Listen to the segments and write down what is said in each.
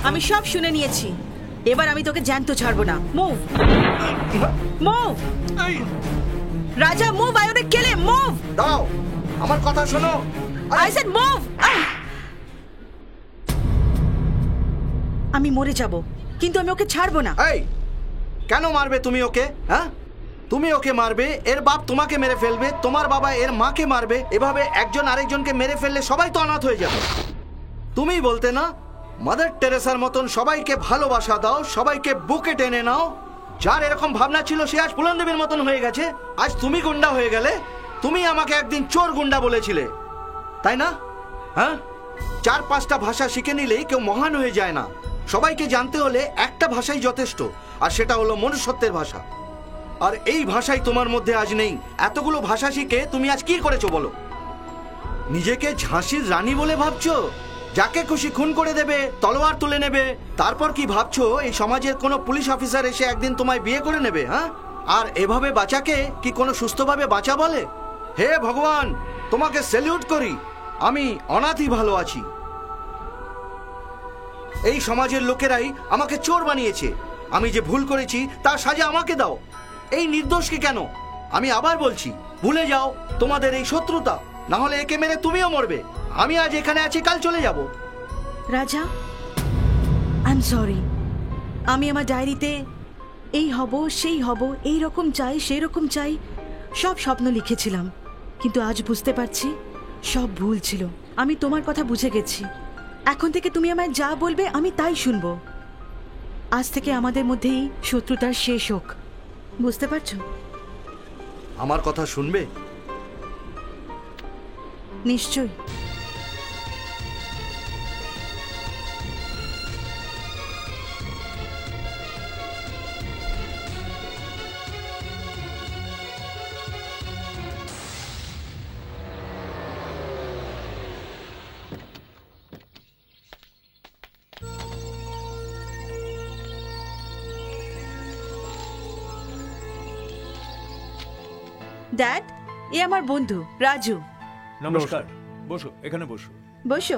আমি সব শুনে নিয়েছি, এবার আমি তোকে জ্যান্ত ছাড়বো না। মুভ মুভ রাজা, মুভ। আই ওরে কিল হিম, মুভ। দাও আমার কথা শোনো। I said move. আমি মরে যাব, কিন্তু আমি ওকে ছাড়বো না। এই কেন মারবে তুমি ওকে? হ্যাঁ, তুমি ওকে মারবে, এর বাপ তোমাকে মেরে ফেলবে, তোমার বাবা এর মাকে মারবে, এভাবে একজন আরেকজনকে মেরে ফেললে সবাই তো অনাথ হয়ে যাবে। তুমি বলতে না মাদার টেরেসার মতন সবাইকে ভালোবাসা দাও, সবাইকে বুকে টেনে নাও। যার এরকম ভাবনা ছিল সে আজ ফুলনদেবীর মতন হয়ে গেছে। আজ তুমি গুন্ডা হয়ে গেলে। তুমি আমাকে একদিন চোর গুন্ডা বলেছিলে, তাই না? হ্যাঁ, 4-5টা ভাষা শিখে নিলেই কেউ মহান হয়ে যায় না। সবাইকে জানতে হলে একটা ভাষাই যথেষ্ট, আর সেটা হলো মনুষ্যত্বের ভাষা। আর এই ভাষাই তোমার মধ্যে আজ নেই। এতগুলো ভাষা শিখে তুমি আজ কি করেছো বলো? নিজেকে ঝাঁসির রানী বলে ভাবছো, যাকে খুশি খুন করে দেবে, তলোয়ার তুলে নেবে। তারপর কি ভাবছো এই সমাজের কোনো পুলিশ অফিসার এসে একদিন তোমায় বিয়ে করে নেবে? হ্যাঁ, আর এভাবে বাঁচাকে কি কোনো সুস্থভাবে বাঁচা বলে? হে ভগবান, তোমাকে স্যালিউট করি। আমি অনাথই ভালো আছি। এই সমাজের লোকেরাই আমাকে চোর বানিয়েছে। আমি যে ভুল করেছি তার সাজা আমাকে দাও। এই নির্দোষকে কেন? আমি আবার বলছি, ভুলে যাও তোমাদের এই শত্রুতা, না হলে একে মেরে তুমিও মরবে। আমি আজ এখানে আছি, কাল চলে যাব। রাজা, আই এম সরি। আমি আমার ডায়েরিতে এই হব, সেই হব, এই রকম চাই, সেই রকম চাই, সব স্বপ্ন লিখেছিলাম। কিন্তু আজ বুঝতে পারছি সব ভুল ছিল। আমি তোমার কথা বুঝে গেছি। এখন থেকে তুমি আমায় যা বলবে আমি তাই শুনবো। আজ থেকে আমাদের মধ্যেই শত্রুতার শেষ হোক, বুঝতে পারছো? আমার কথা শুনবে? নিশ্চয়ই। ড্যাড, এ আমার বন্ধু রাজু। নমস্কার। বসো, এখানে বসো। বসো।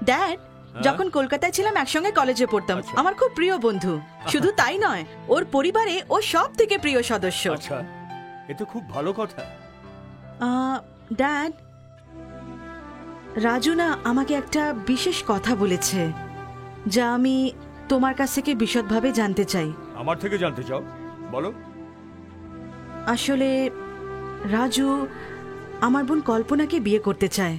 ড্যাড, যখন কলকাতায় ছিলাম একসঙ্গে কলেজে পড়তাম। আমার খুব প্রিয় বন্ধু। শুধু তাই নয়, ওর পরিবারে ও সব থেকে প্রিয় সদস্য। আচ্ছা, এ তো খুব ভালো কথা। ড্যাড, রাজু না আমাকে একটা বিশেষ কথা বলেছে, যা আমি তোমার কাছ থেকে বিশদভাবে জানতে চাই। আমার থেকে জানতে চাও? বলো। আসলে রাজু আমার বোন কল্পনাকে বিয়ে করতে চায়।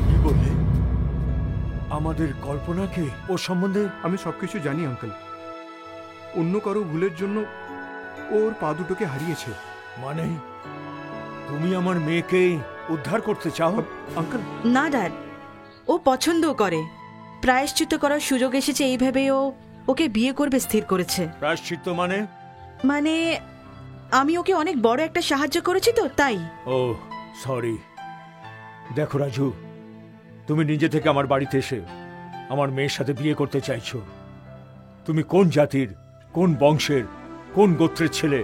কি বললে? আমাদের কল্পনাকে ও সম্বন্ধে? আমি সবকিছু জানি আঙ্কেল। অন্য কারো ভুলের জন্য ওর পা দুটোকে হারিয়েছে। মানে তুমি আমার মেয়েকে উদ্ধার করতে চাও? আঙ্কেল না ড্যাড, ও পছন্দও করে। প্রায়শ্চিত্ত করার সুযোগ এসেছে এই ভেবে ও ওকে বিয়ে করবে স্থির করেছে। প্রায়শ্চিত্ত মানে? মানে আমি ওকে অনেক বড় একটা সাহায্য করেছি তো, তাই। ও সরি। দেখো রাজু, তুমি নিজে থেকে আমার বাড়িতে এসে আমার মেয়ের সাথে বিয়ে করতে চাইছো। তুমি কোন জাতির, কোন বংশের, কোন গোত্রের ছেলে,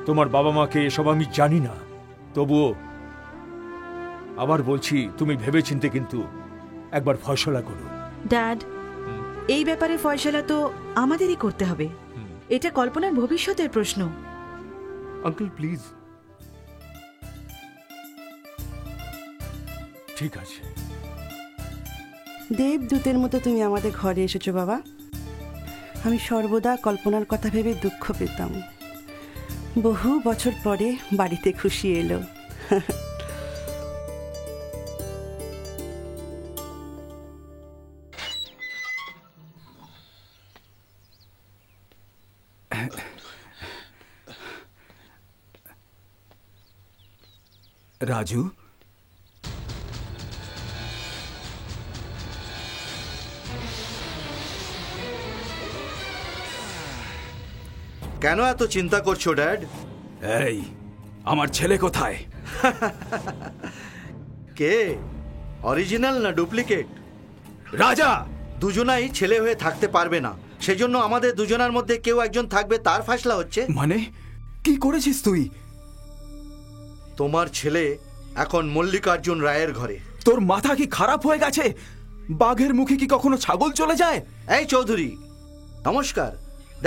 তোমার বাবা মাকে এসব আমি জানি না। তবুও আবার বলছি, তুমি ভেবেচিন্তে কিন্তু একবার ফয়সলা করো। ড্যাড, এই ব্যাপারে ফয়সলা তো আমাদেরই করতে হবে। এটা কল্পনার ভবিষ্যতের প্রশ্ন। Uncle please. ঠিক আছে। দেবদূতের মতো তুমি আমাদের ঘরে এসেছো বাবা। আমি সর্বদা কল্পনার কথা ভেবে দুঃখ পেতাম। বহু বছর পরে বাড়িতে খুশি এলো। রাজু, কেন এত চিন্তা করছো ড্যাড? এই আমার ছেলে কোথায়? কে অরিজিনাল না ডুপ্লিকেট? রাজা, দুজনাই ছেলে হয়ে থাকতে পারবে না, সেজন্য আমাদের দুজনার মধ্যে কেউ একজন থাকবে, তার ফয়সালা হচ্ছে। মানে কি করেছিস তুই? তোমার ছেলে এখন মল্লিকার্জুন রায়ের ঘরে। তোর মাথা কি খারাপ হয়ে গেছে? বাঘের মুখে কি কখনো ছাগল চলে যায়? এই চৌধুরী, নমস্কার।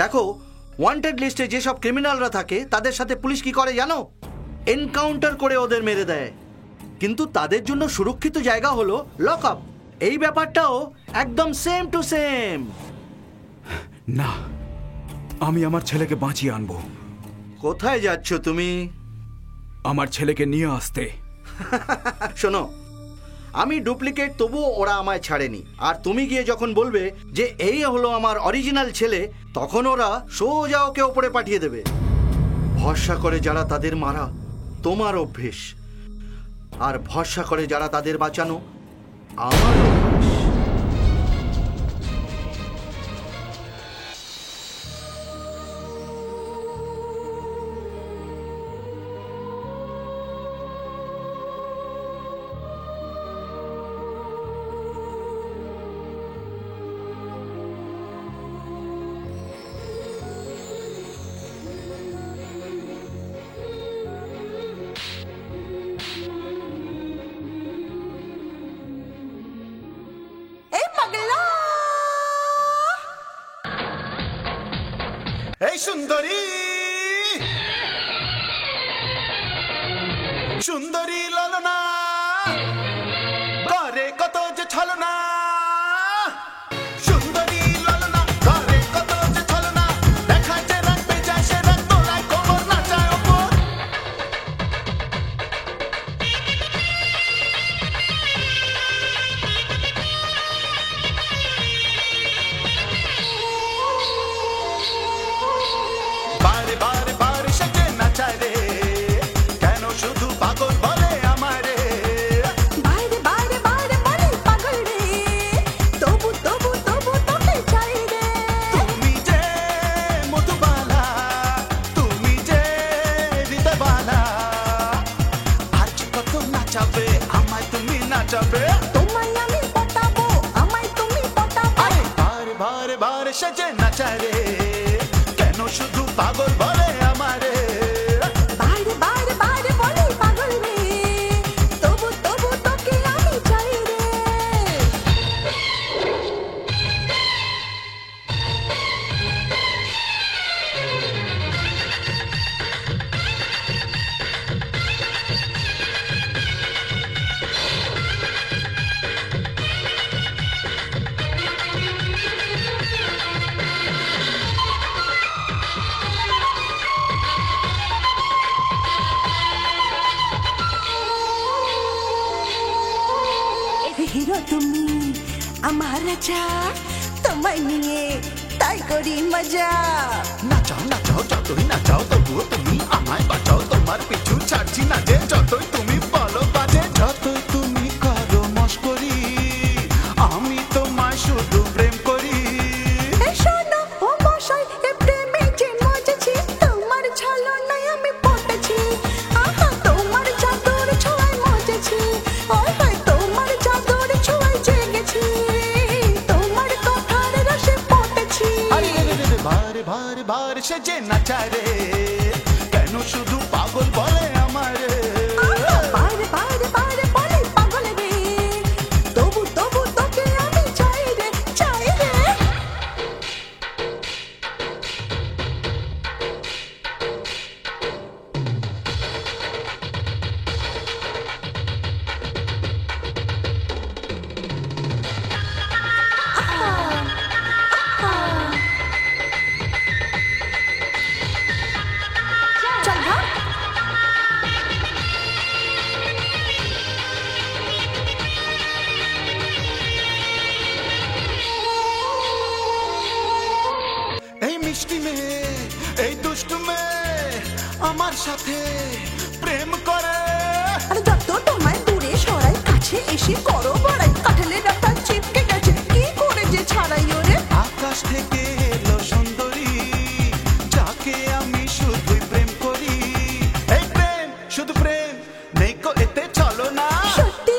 দেখো, ওয়ান্টেড লিস্টে যেসব ক্রিমিনালরা থাকে তাদের সাথে পুলিশ কি করে জানো? এনকাউন্টার করে ওদের মেরে দেয়। কিন্তু তাদের জন্য সুরক্ষিত জায়গা হলো লক আপ। এই ব্যাপারটাও একদম সেম টু সেম। না, আমি আমার ছেলেকে বাঁচিয়ে আনবো। কোথায় যাচ্ছ তুমি? আমার ছেলেকে নিয়ে আসতে। শোনো, আমি ডুপ্লিকেট, তবুও ওরা আমায় ছাড়েনি। আর তুমি গিয়ে যখন বলবে যে এই হলো আমার অরিজিনাল ছেলে, তখন ওরা সোজা ওকে ওপরে পাঠিয়ে দেবে। ভরসা করে যারা তাদের মারা তোমার অভ্যেস, আর ভরসা করে যারা তাদের বাঁচানো আমার অভ্যেস। এই সুন্দরী, সুন্দরী ললনা করে কত যে ছলনা। সুন্দরী ললনা করে কত যে ছলনা, দেখায় যে রাখবে যায় সে রাখ, তোলায় কোমর নাচায় ওপর। বারে বারে বারে সেজে নাচায় রে, কেন শুধু পাগল বলে আমারে। বাইরে বাইরে বাইরে বলে পাগল রে, তবু তবু তবু তোকে চাই রে। তুমি যে মধুবালা, তুমি যে হৃদয়বালা, আর যে কত নাচাবে আমায় তুমি নাচাবে। তোমায় আমি পটাবো, আমায় তুমি পটাবো। আরে বারে বারে বারে সেজে নাচায় রে, কেন শুধু পাগল বলে আমারে। বাইরে বাইরে বাইরে বলে পাগল রে, তবু তবু তোকে আমি চাই রে। হিরো তুমি আমার রাজা, তোমায় নিয়ে তাই করি মজা। নাচাও নাচাও যতই নাচাও, তবুও তুমি আমায় বাঁচাও। তোমার পিছু ছাড়ছি না যে, যতই তুমি বলো বাজে, যতই তুমি করো মস্করি, আমি তোমায় শুধু প্রেম করি। এই শোনো ও মশাই, এ প্রেমে যে মজেছি, তোমার ছলনায় আমি পটেছি। আহা, তোমার জাদুর ছোঁয়ায় মজেছি, ওই হয় তোমার জাদুর ছোঁয়ায় জেগেছি, তোমার কথার রসে পটেছি। আরে রে রে রে, বারে বারে বারে সেজে নাচায় রে, কেন শুধু পাগল বলে আমারে। আহা, বাইরে বাইরে বাইরে বলে পাগল রে, তবু তবু তোকে আমি চাই রে, চাই রে। চল ভাগ। এই মিষ্টি মেয়ে, এই দুষ্টু মেয়ে আমার সাথে প্রেম করে। আরে যত তোমায় দূরে সরাই, কাছে এসে করো বড়াই, কাঁঠালের রাস্তা চিপকে গেছে, কি করে যে ছাড়াই ওরে। আকাশ থেকে এলো সুন্দরী, যাকে আমি শুধুই প্রেম করি। এই প্রেম শুধু প্রেম, নেই কো এতে চলো না। সত্যি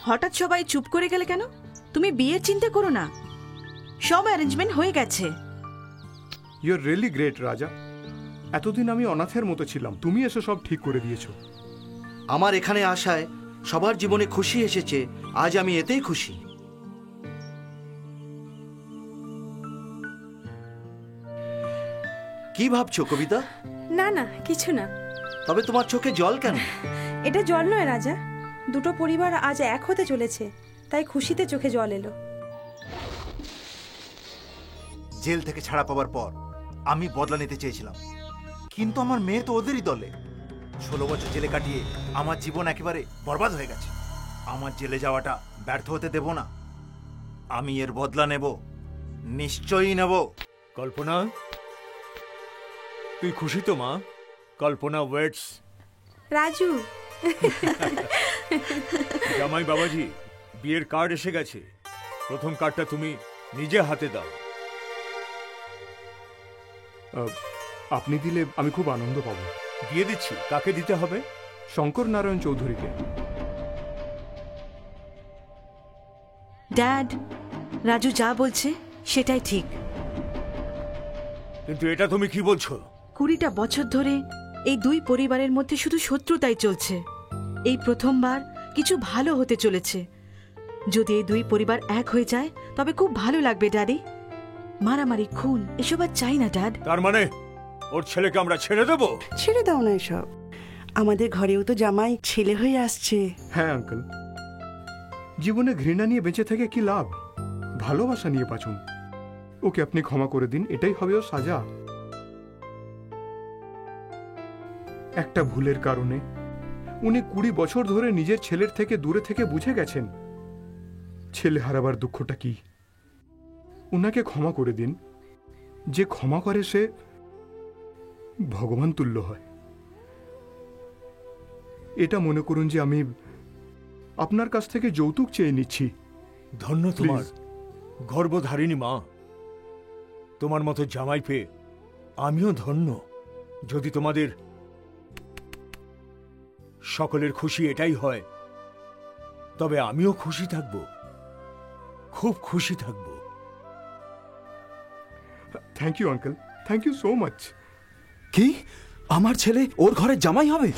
হঠাৎ সবাই চুপ করে গেলে কেন? তুমি বিয়ের চিন্তা করো না, সব অ্যারেঞ্জমেন্ট হয়ে গেছে। ইউ আর রিয়েলি গ্রেট রাজা। এতদিন আমি অনাথের মতো ছিলাম, তুমি এসে সব ঠিক করে দিয়েছো। আমার এখানে আসায় সবার জীবনে খুশি এসেছে, আজ আমি এতেই খুশি। কি ভাবছো কবিতা? না না, কিছু না। তবে তোমার চোখে জল কেন? এটা জল নয় রাজা, দুটো পরিবার আজ এক হতে চলেছে, তাই খুশিতে চোখে জল এলো। জেল থেকে ছাড়া পাওয়ার পর আমি বদলা নিতে চেয়েছিলাম, কিন্তু আমার মেয়ে তো ওদেরই দলে। 16 বছর জেলে কাটিয়ে আমার জীবন একেবারে বরবাদ হয়ে গেছে। আমার জেলে যাওয়াটা ব্যর্থ হতে দেব না। আমি এর বদলা নেব, নিশ্চয়ই নেব। কল্পনা, তুই খুশি তো মা? কল্পনা ওয়েটস। রাজু, জামাই বাবাজি, বিয়ের কার্ড এসে গেছে। প্রথম কার্ডটা তুমি নিজে হাতে দাও। আপনি দিলে আমি খুব আনন্দ পাবো। দিয়ে দিচ্ছি। কাকে দিতে হবে? শঙ্কর নারায়ণ চৌধুরীকে। ড্যাড, রাজু যা বলছে সেটাই ঠিক। কিন্তু এটা তুমি কি বলছো? 20টা বছর ধরে এই দুই পরিবারের মধ্যে শুধু শত্রুতাই চলছে। এই প্রথমবার কিছু ভালো হতে চলেছে। যদি এই দুই পরিবার এক হয়ে যায় তবে খুব ভালো লাগবে ড্যাডি। মারামারি, খুন এসব আর চাই না ড্যাড। তার মানে ওর ছেলেকে আমরা ছেড়ে দেব? ছেড়ে দাও না এসব, আমাদের ঘরেও তো জামাই ছেলে হয়ে আসছে। হ্যাঁ আঙ্কেল, জীবনে ঘৃণা নিয়ে বেঁচে থেকে কি লাভ? ভালোবাসা নিয়ে বাঁচুন। ওকে আপনি ক্ষমা করে দিন, এটাই হবে ওর সাজা। একটা ভুলের কারণে উনি 20 বছর ধরে নিজের ছেলের থেকে দূরে থেকে বুঝে গেছেন ছেলে হারাবার দুঃখটা কি। উনাকে ক্ষমা করে দিন। যে ক্ষমা করে সে ভগবান তুল্য হয়। এটা মনে করুন যে আমি আপনার কাছ থেকে যৌতুক চেয়ে নিচ্ছি। ধন্য তোমার Please. গর্ভধারিণী মা। তোমার মতো জামাই পেয়ে আমিও ধন্য। যদি তোমাদের সকলের খুশি এটাই হয় তবে আমিও খুশি থাকব, খুব খুশি থাকব। Thank you uncle, thank you so much. কি? আমার ছেলে ওর ঘরে জামাই হবে?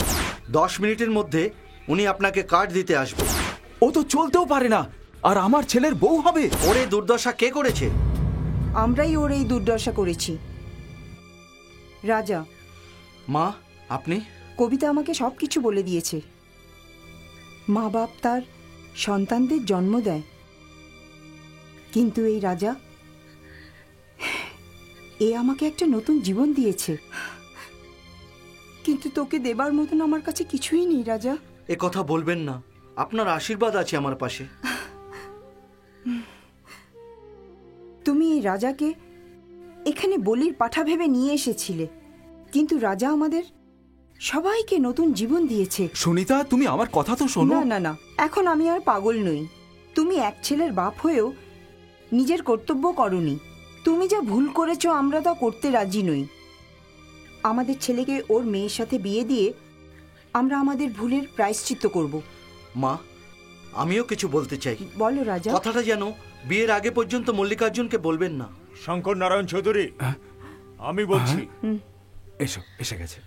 10 মিনিটের মধ্যে উনি আপনাকে কার্ড দিতে আসবে। ও তো চলতেও পারে না, আর আমার ছেলের বউ হবে? ওরে দুর্দশা কে করেছে? আমরাই ওর এই দুর্দশা করেছি। রাজা, মা, আপনি? কবিতা আমাকে সব কিছু বলে দিয়েছে। মা বাপ তার সন্তানদের জন্ম দেয়, কিন্তু এই রাজা, এ আমাকে একটা নতুন জীবন দিয়েছে, কিন্তু তোকে দেবার মতন আমার কাছে কিছুই নেই রাজা। এ কথা বলবেন না, আপনার আশীর্বাদ আছে আমার পাশে। তুমি এই রাজাকে এখানে বলির পাঠা ভেবে নিয়ে এসেছিলে, কিন্তু রাজা আমাদের সবাইকে নতুন জীবন দিয়েছে। সুনিতা, তুমি আমার কথা তো শোনো। না না না, এখন আমি আর পাগল নই। তুমি এক ছেলের বাপ হয়েও নিজের কর্তব্য করনি। তুমি যা ভুল করেছো আমরা তা করতে রাজি নই। আমাদের ছেলেকে ওর মেয়ের সাথে বিয়ে দিয়ে আমরা আমাদের ভুলের প্রায়শ্চিত্ত করব। মা, আমিও কিছু বলতে চাই। বলো রাজা। কথাটা যেন বিয়ের আগে পর্যন্ত মল্লিকার্জুনকে বলবেন না। শঙ্কর নারায়ণ চৌধুরী, আমি বলছি। এসো, এসে গেছে।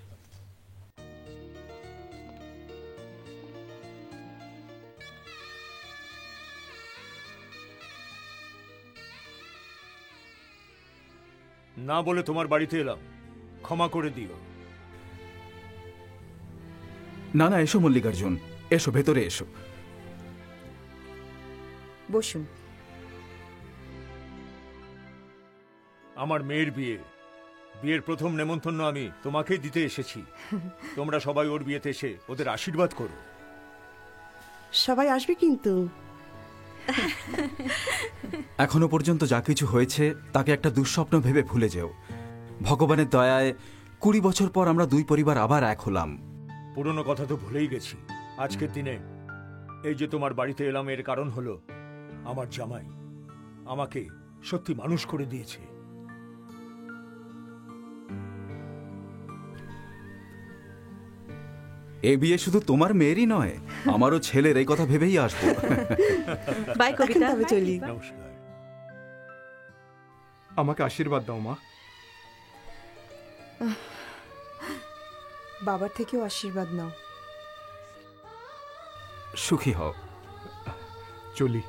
না বলে তোমার বাড়িতে এলাম, ক্ষমা করে দিও। না না, এসো মল্লিকার্জুন, এসো, ভেতরে এসো। বসুন। আমার মেয়ের বিয়ে, বিয়ের প্রথম নেমন্তন্ন আমি তোমাকেই দিতে এসেছি। তোমরা সবাই ওর বিয়েতে এসে ওদের আশীর্বাদ করো। সবাই আসবে কিন্তু। এখনো পর্যন্ত যা কিছু হয়েছে তাকে একটা দুঃস্বপ্ন ভেবে ভুলে যেও। ভগবানের দয়ায় 20 বছর পর আমরা দুই পরিবার আবার এক হলাম। পুরনো কথা তো ভুলেই গেছি। আজকের দিনে এই যে তোমার বাড়িতে এলাম, এর কারণ হলো আমার জামাই আমাকে সত্যি মানুষ করে দিয়েছে। এ বিয়ে শুধু তোমার মেয়েরই নয়, আমারও ছেলের, এই কথা ভেবেই আসবো। বাই কবিতা। তবে চলি। নমস্কার। আমাকে আশীর্বাদ দাও মা। বাবার থেকেও আশীর্বাদ নাও। সুখী হও। চলি।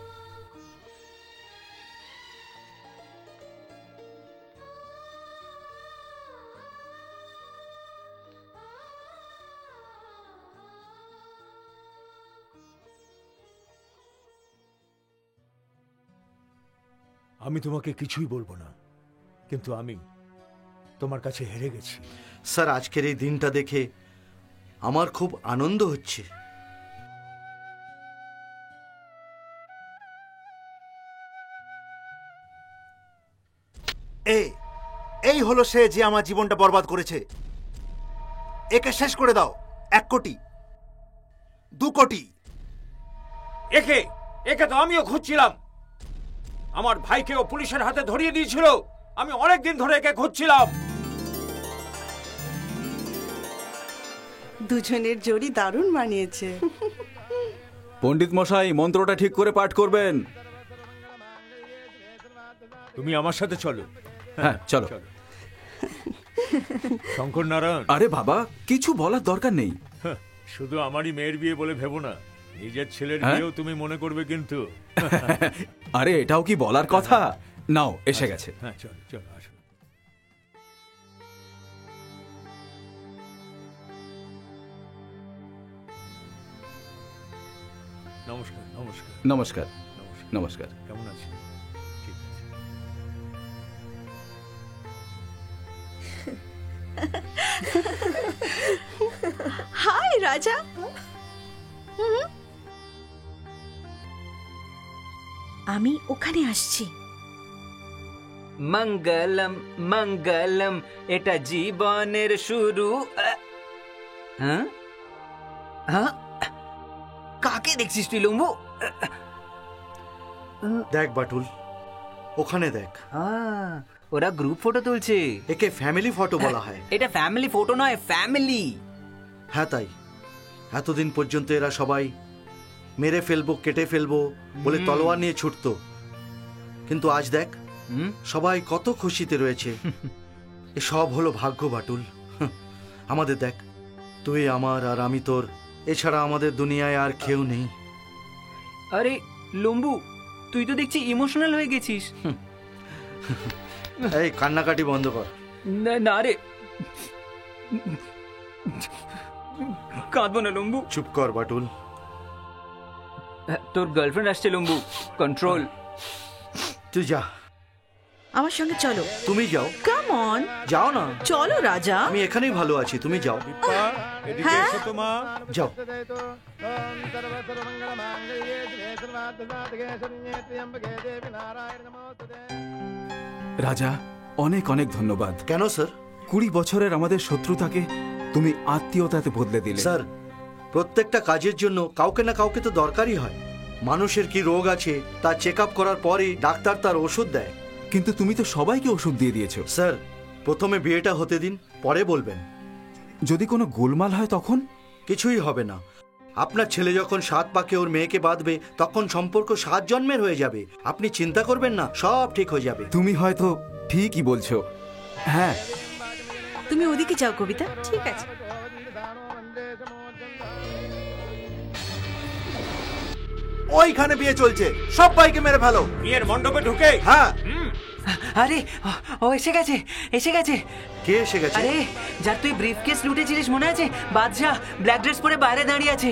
আমি তোমাকে কিছুই বলবো না, কিন্তু আমি তোমার কাছে হেরে গেছি। স্যার, আজকের এই দিনটা দেখে আমার খুব আনন্দ হচ্ছে। এই হলো সে যে আমার জীবনটা বরবাদ করেছে। একে শেষ করে দাও। 1 কোটি, 2 কোটি। একে একে তো আমিও খুঁজছিলাম। আমার ভাইকেও পুলিশের হাতে ধরিয়ে দিয়েছিল। আমি অনেক দিন ধরে একে খুঁজছিলাম। দুজনের জোড়ি দারুণ মানিয়েছে। পণ্ডিত মশাই, মন্ত্রটা ঠিক করে পাঠ করবেন। তুমি আমার সাথে চলো। হ্যাঁ, চলো। শঙ্কর নারায়ণ, আরে বাবা, কিছু বলার দরকার নেই। শুধু আমারই মেয়ের বিয়ে বলে ভেবো না, নিজের ছেলের বিয়েও তুমি মনে করবে কিন্তু। আরে এটাও কি বলার কথা? নাও, এসে গেছে। হ্যাঁ, চলো চলো, আসো। নমস্কার নমস্কার নমস্কার। নমস্কার। নমস্কার। কেমন আছেন? ঠিক আছে। হাই রাজা। আমি ওখানে আসছি। মঙ্গলম মঙ্গলম, এটা জীবনের শুরু। হ্যাঁ হ্যাঁ, কাকে দেখছিস তুই লম্বু? দেখ বাটুল, ওখানে দেখ। ওরা গ্রুপ ফটো তুলছে। একে ফ্যামিলি ফটো বলা হয়। এটা ফ্যামিলি ফটো নয়, ফ্যামিলি। হ্যাঁ, তাই এতদিন পর্যন্ত এরা সবাই মেরে ফেলবো, কেটে ফেলবো বলে তলোয়ার নিয়ে ছুটতো, কিন্তু আজ দেখ সবাই কত খুশিতে রয়েছে। এ সব হলো ভাগ্য বাটুল। আমাদের দেখ, তুই আমার আর আমি তোর, এছাড়া আমাদের দুনিয়ায় আর কেউ নেই। আরে লম্বু, তুই তো দেখছি ইমোশনাল হয়ে গেছিস। এই কান্নাকাটি বন্ধ কর। না রে, কাঁদবো না লম্বু। চুপ কর বাটুল। তোর গার্লফ্রেন্ড আসছে লম্বু, কন্ট্রোল। তুই যা, আমার সঙ্গে চলো। তুমি যাও। কাম অন, যাও না। চলো রাজা। আমি এখানেই ভালো আছি, তুমি যাও। এদিকে এসো তো মা। যাও। রাজা, অনেক অনেক ধন্যবাদ। কেন স্যার? 20 বছরের আমাদের শত্রুতাকে তুমি আত্মীয়তাতে বদলে দিলে। স্যার, প্রত্যেকটা কাজের জন্য কাউকে না কাউকে তো দরকারই হয়। মানুষের কি রোগ আছে তা চেক আপ করার পরই ডাক্তার তার ওষুধ দেয়। কিন্তু তুমি তো সবাইকে ওষুধ দিয়ে দিয়েছো। স্যার, প্রথমে বিয়েটা হতে দিন, পরে বলবেন। যদি কোনো গোলমাল হয় তখন? কিছুই হবে না। আপনার ছেলে যখন 7 পাকে ওর মেয়েকে বাঁধবে, তখন সম্পর্ক 7 জন্মের হয়ে যাবে। আপনি চিন্তা করবেন না, সব ঠিক হয়ে যাবে। তুমি হয়তো ঠিকই বলছো। হ্যাঁ, তুমি ওদিকে যাও কবিতা। ঠিক আছে। ওইখানে বিয়ে চলছে, সবাইকে মেরে ফেলো। বিয়ের মণ্ডপে ঢুকে? হ্যাঁ। আরে ও এসে গেছে, এসে গেছে। কে এসে গেছে? আরে যার তুই ব্রিফকেস লুটেছিলিস মনে আছে? বাদশা ব্ল্যাক ড্রেস পরে বাইরে দাঁড়িয়ে আছে।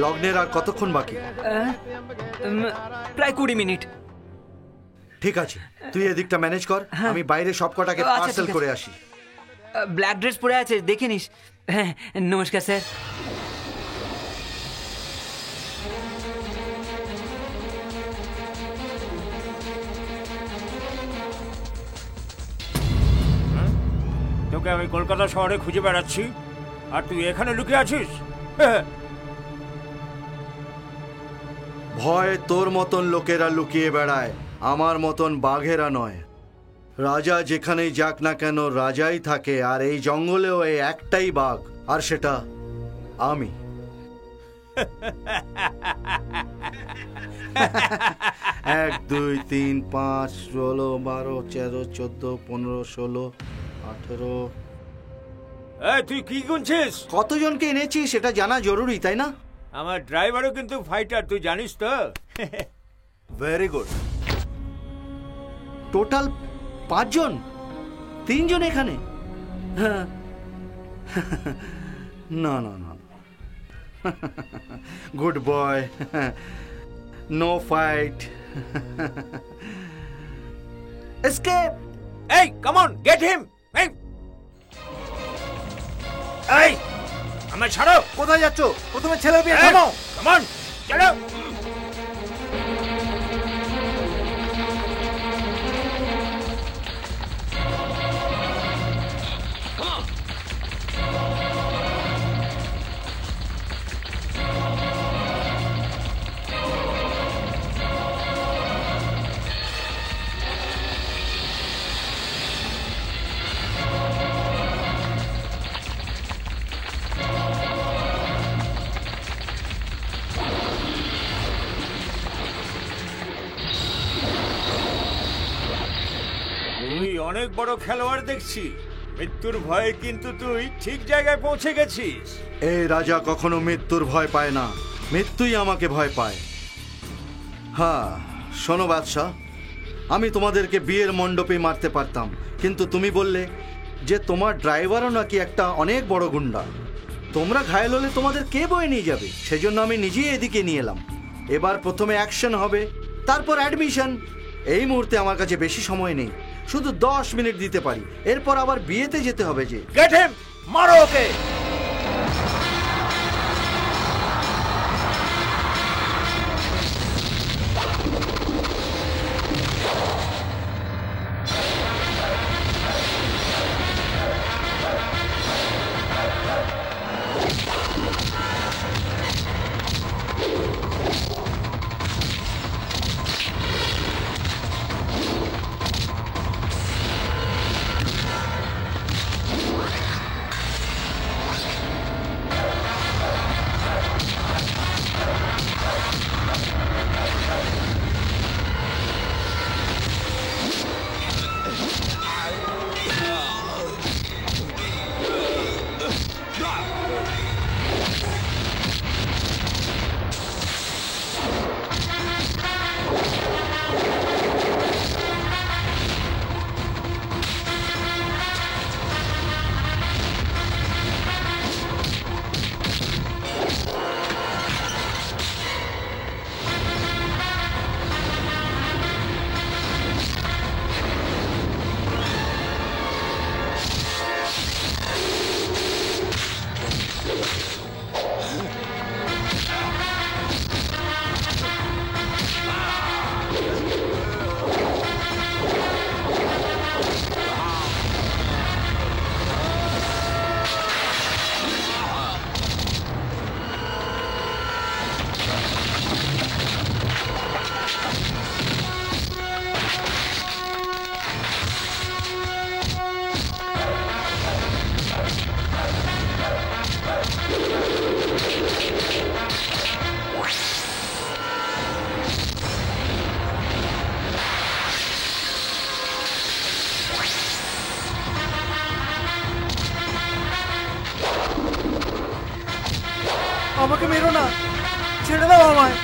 লগ্নের আর কতক্ষণ বাকি? প্রায় 20 মিনিট। ঠিক আছে, তুই এদিকটা ম্যানেজ কর, আমি বাইরে সব কটাকে আচ্ছা, পার্সেল ঠিক আছে। করে আসি। ব্ল্যাক ড্রেস পরে আছে, দেখে নিস। হ্যাঁ, নমস্কার স্যার। তোকে আমি কলকাতা শহরে খুঁজে বেড়াচ্ছি, আর তুই এখানে লুকিয়ে আছিস? ভয় তোর মতন লোকেরা লুকিয়ে বেড়ায়, আমার মতন বাঘেরা নয়। রাজা যেখানেই যাক না কেন রাজাই থাকে, আর এই জঙ্গলেও এই একটাই বাঘ, আর সেটা আমি। 1 2 3 5 16 12 13 14 15 16 18। তুই কি গুনছিস? কতজনকে এনেছি সেটা জানা জরুরি, তাই না? আমার ড্রাইভারও কিন্তু ফাইটার, তুই জানিস তো। Very good. টোটাল 5 জন, 3 জন এখানে। হ্যাঁ। না না না, good boy, no fight, escape. এই কাম অন, গেট হিম। এই আমায় ছাড়ো। কোথায় যাচ্ছ? প্রথমে ছেলে বিয়ে থামাও। কাম অন, চলো। তুই অনেক বড় খেলোয়াড় দেখছি। মৃত্যুর ভয়ে কিন্তু তুই ঠিক জায়গায় পৌঁছে গেছিস। এই রাজা কখনো মৃত্যুর ভয় পায় না, মৃত্যুই আমাকে ভয় পায়। হ্যাঁ শোনো বাদশাহ, আমি তোমাদেরকে বিয়ের মণ্ডপে মারতে পারতাম, কিন্তু তুমি বললে যে তোমার ড্রাইভারও নাকি একটা অনেক বড় গুন্ডা। তোমরা ঘায়েল হলে তোমাদের কে বয়ে নিয়ে যাবে? সেজন্য আমি নিজেই এদিকে নিয়ে এলাম। এবার প্রথমে অ্যাকশন হবে, তারপর অ্যাডমিশন। এই মুহূর্তে আমার কাছে বেশি সময় নেই, শুধু 10 মিনিট দিতে পারি, এরপর আবার বিয়েতে যেতে হবে। যে গেট হিম, মারো ওকে। আমাকে মেরো না, ছেড়ে দাও আমায়।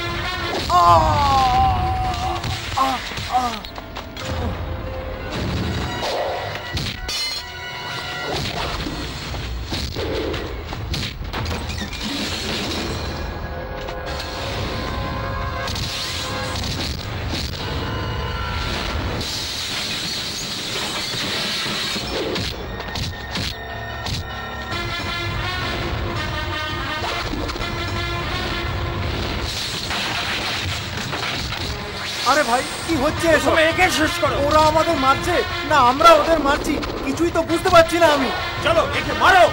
আরে ভাই কি হচ্ছে এসব? একে শেষ করো। ওরা আমাদের মারছে না আমরা ওদের মারছি, কিছুই তো বুঝতে পারছি না আমি। চলো একে মারো।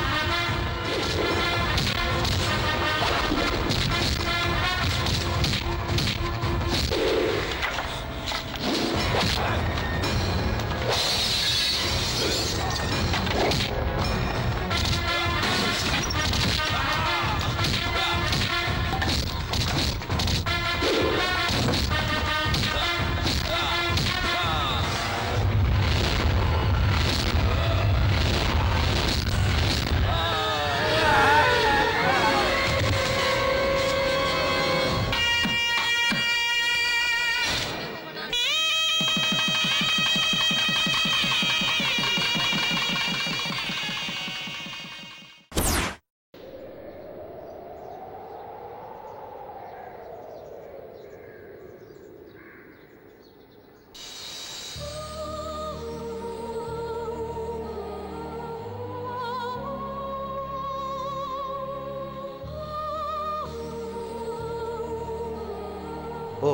ও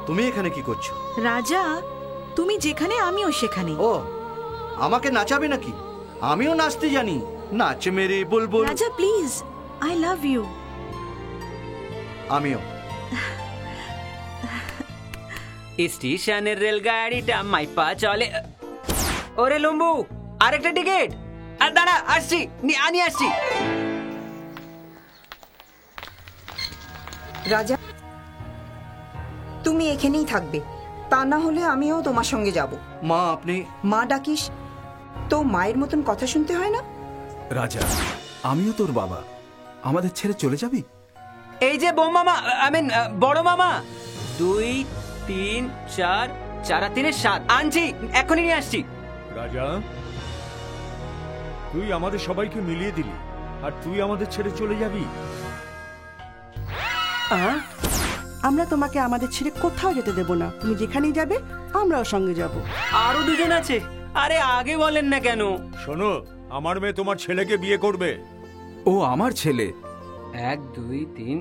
তুমি এখানে কি করছো? রাজা, তুমি যেখানে আমিও সেখানে। ও আমাকে নাচাবে নাকি? আমিও নাচতে জানি। নাচ মেরে বুলবুল। রাজা প্লিজ, আই লাভ ইউ। আমিও। স্টেশনের রেলগাড়িটা মাইপা চলে। ওরে লম্বু, আরেকটা টিকিট। আর দাঁড়া, আসছি, আনি আসছি। রাজা, তুমি এখানেই থাকবে, তা না হলে আমিও তোমার সঙ্গে যাব। মা, আপনি মা ডাকিস তো মায়ের মতন কথা শুনতে হয় না? রাজা, আমিও তোর বাবা, আমাদের ছেড়ে চলে যাবি? এই যে বউ মামা, আই মিন বড় মামা। 2, 3, 4, 4 আর 3 7 আনছি, এখনই নিয়ে আসছি। রাজা, তুই আমাদের সবাইকে মিলিয়ে দিলি, আর তুই আমাদের ছেড়ে চলে যাবি? আমরা তোমাকে আমাদের ছেড়ে কোথাও যেতে দেব না। তুমি যেখানেই যাবে আমরাও সঙ্গে যাব। আরো দুজন আছে। আরে আগে বলেন না কেন? শোনো, আমার মেয়ে তোমার ছেলেকে বিয়ে করবে। ও আমার ছেলে। 1, 2, 3,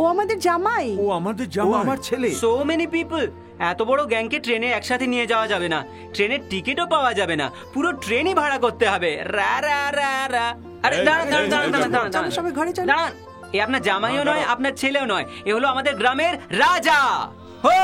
ও আমাদের জামাই। ও আমাদের ও জামাই। আমার ছেলে। So many people. এত বড় গ্যাংকে ট্রেনে একসাথে নিয়ে যাওয়া যাবে না, ট্রেনের টিকিটও পাওয়া যাবে না, পুরো ট্রেনই ভাড়া করতে হবে। রা রা রা রা। আরে দাঁড়ান দাঁড়ান দাঁড়ান দাঁড়ান দাঁড়ান, সবাই ঘরে চলো। দাঁড়ান। এ আপনার জামাইও নয়, আপনার ছেলেও নয়, এ হলো আমাদের গ্রামের রাজা। হো!